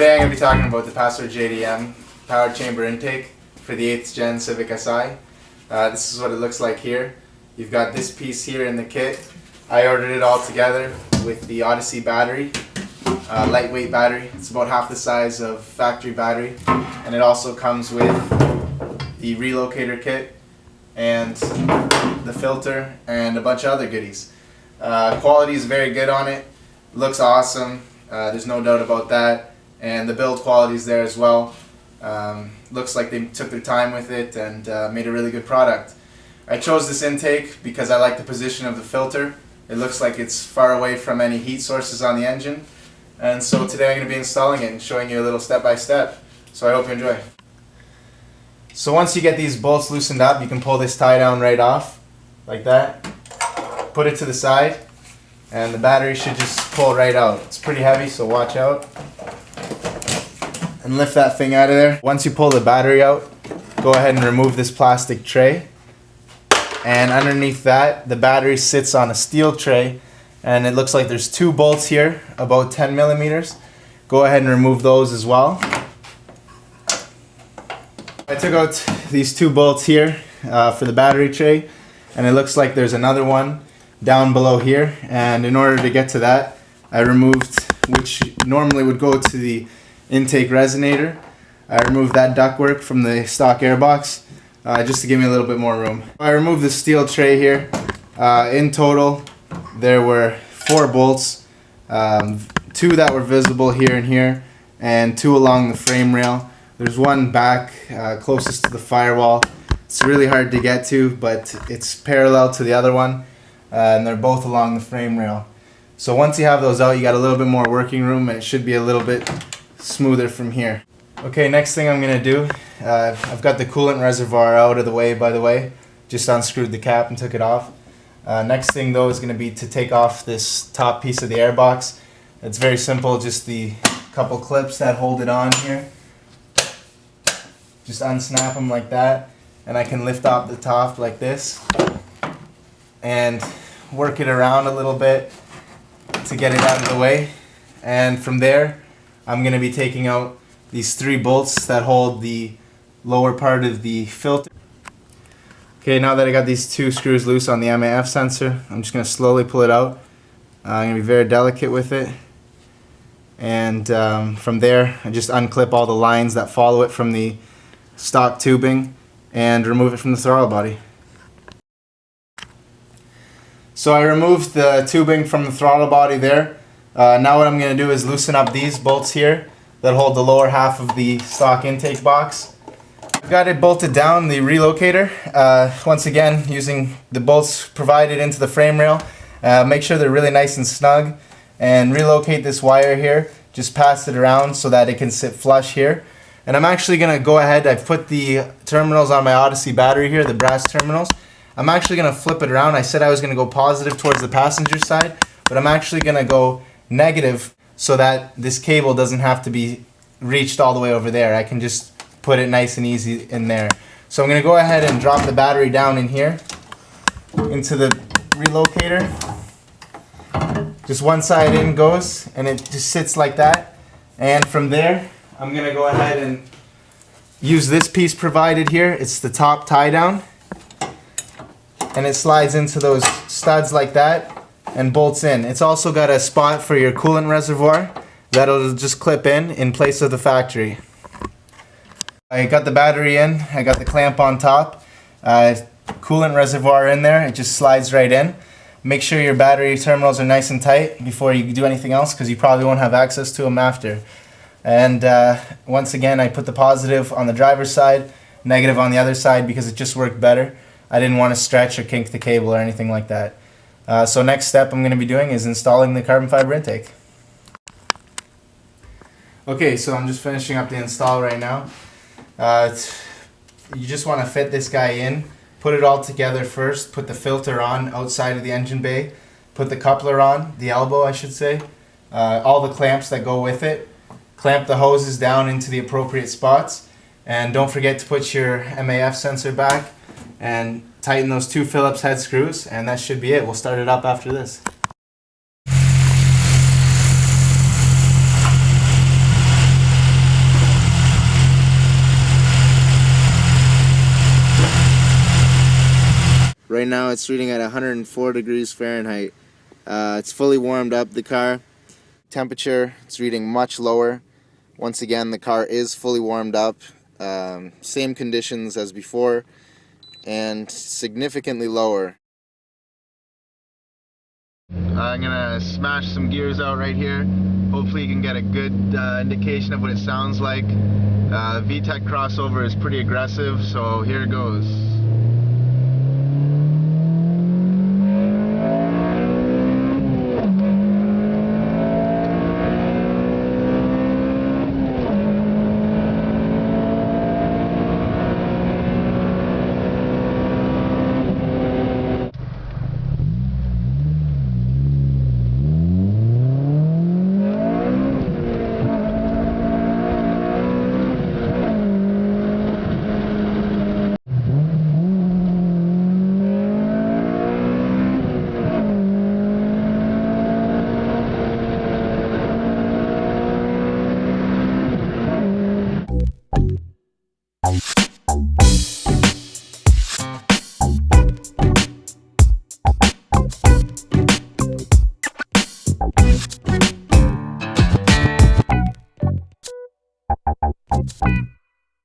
Today I'm going to be talking about the Password JDM Powerchamber intake for the 8th Gen Civic Si. This is what it looks like here. You've got this piece here in the kit. I ordered it all together with the Odyssey battery, lightweight battery. It's about half the size of factory battery, and it also comes with the relocator kit and the filter and a bunch of other goodies. Quality is very good on it. Looks awesome. There's no doubt about that. And the build quality is there as well. Looks like they took their time with it and made a really good product. I chose this intake because I like the position of the filter. It looks like it's far away from any heat sources on the engine. And so today I'm going to be installing it and showing you a little step by step. So I hope you enjoy. So once you get these bolts loosened up, you can pull this tie down right off, like that. Put it to the side, and the battery should just pull right out. It's pretty heavy, so watch out. And lift that thing out of there. Once you pull the battery out, go ahead and remove this plastic tray. And underneath that, the battery sits on a steel tray, and it looks like there's two bolts here, about 10 millimeters. Go ahead and remove those as well. I took out these two bolts here for the battery tray, and it looks like there's another one down below here. And in order to get to that, I removed, which normally would go to the intake resonator, I removed that ductwork from the stock airbox just to give me a little bit more room. I removed the steel tray here. In total, there were 4 bolts, 2 that were visible here and here, and 2 along the frame rail. There's one back closest to the firewall. It's really hard to get to, but it's parallel to the other one, and they're both along the frame rail. So once you have those out, you got a little bit more working room, and it should be a little bit smoother from here. Okay, next thing I'm going to do, I've got the coolant reservoir out of the way, by the way. Just unscrewed the cap and took it off. Next thing though is going to be to take off this top piece of the airbox. It's very simple, just the couple clips that hold it on here. Just unsnap them like that, and I can lift off the top like this and work it around a little bit to get it out of the way. And from there, I'm going to be taking out these 3 bolts that hold the lower part of the filter. Okay, now that I got these 2 screws loose on the MAF sensor, I'm just going to slowly pull it out. I'm going to be very delicate with it. And from there, I just unclip all the lines that follow it from the stock tubing and remove it from the throttle body. So I removed the tubing from the throttle body there. Now what I'm going to do is loosen up these bolts here that hold the lower half of the stock intake box. I've got it bolted down, the relocator, once again using the bolts provided into the frame rail. Make sure they're really nice and snug, and relocate this wire here. Just pass it around so that it can sit flush here. And I'm actually going to go ahead, I've put the terminals on my Odyssey battery here, the brass terminals. I'm actually going to flip it around. I said I was going to go positive towards the passenger side, but I'm actually going to go negative so that this cable doesn't have to be reached all the way over there. I can just put it nice and easy in there. So I'm going to go ahead and drop the battery down in here into the relocator. Just one side in goes, and it just sits like that. And from there, I'm going to go ahead and use this piece provided here. It's the top tie down, and it slides into those studs like that and bolts in. It's also got a spot for your coolant reservoir that'll just clip in place of the factory. I got the battery in, I got the clamp on top, coolant reservoir in there, it just slides right in. Make sure your battery terminals are nice and tight before you do anything else, because you probably won't have access to them after. And once again, I put the positive on the driver's side, negative on the other side, because it just worked better. I didn't want to stretch or kink the cable or anything like that. So next step I'm going to be doing is installing the carbon fiber intake. Okay, so I'm just finishing up the install right now. You just want to fit this guy in, put it all together first, put the filter on outside of the engine bay, put the coupler on, the elbow I should say, all the clamps that go with it, clamp the hoses down into the appropriate spots, and don't forget to put your MAF sensor back and tighten those 2 Phillips head screws, and that should be it. We'll start it up after this. Right now it's reading at 104 degrees Fahrenheit. It's fully warmed up, the car. Temperature, it's reading much lower. Once again, the car is fully warmed up. Same conditions as before, and significantly lower. I'm gonna smash some gears out right here. Hopefully you can get a good indication of what it sounds like. VTEC crossover is pretty aggressive, so here it goes.